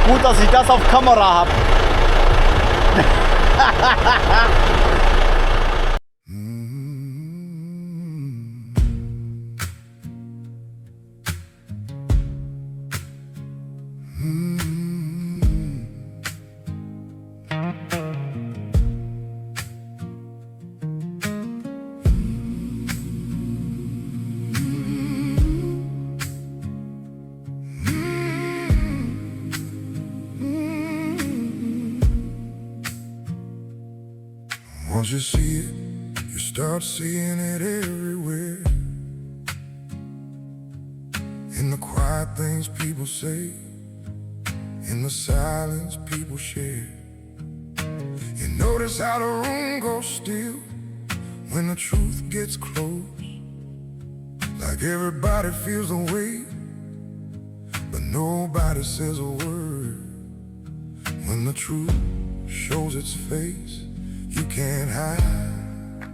Gut, dass ich das auf Kamera habe. Once you see it, you start seeing it everywhere. In the quiet things people say, in the silence people share. You notice how the room goes still when the truth gets close. Like everybody feels the weight, but nobody says a word. When the truth shows its face, you can't hide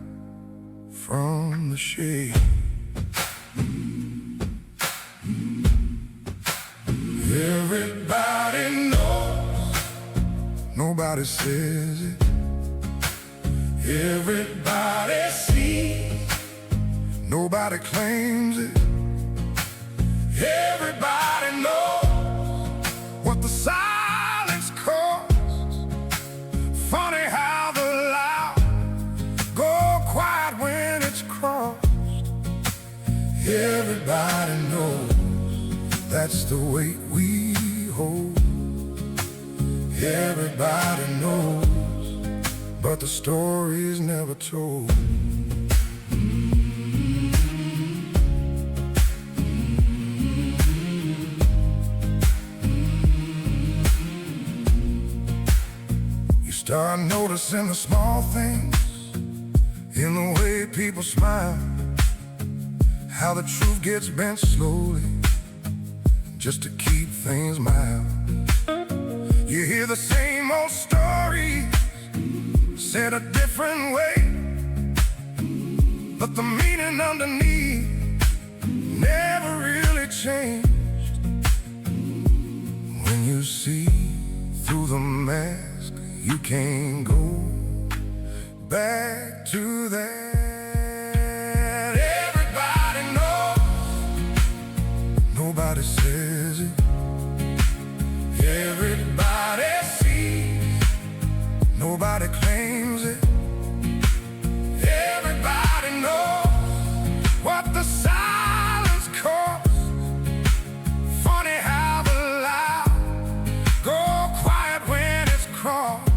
from the shade. Everybody knows, nobody says it. Everybody sees, nobody claims it. Everybody knows what the silence costs. Funny how the loud go quiet when it's crossed. Everybody knows that's the weight we hold. Everybody knows, but the story's never told. You start noticing the small things in the way people smile, how the truth gets bent slowly just to keep things mild. You hear the same old stories said a different way, but the meaning underneath never really changed. When you see through the mask, you can't go back to that. Everybody knows, nobody says it. Everybody sees, nobody claims it. Everybody knows what the silence costs. Funny how the loud go quiet when it's crossed.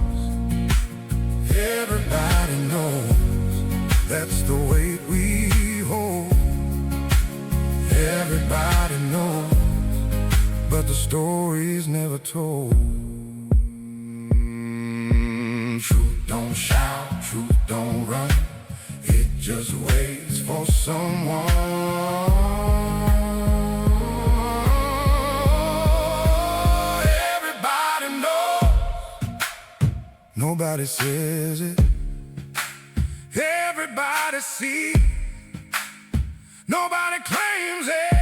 Everybody knows that's the weight we hold. Everybody knows, but the story's never told. Truth don't shout, truth don't run, it just waits for someone. Everybody knows, nobody says it. Everybody sees, nobody claims it.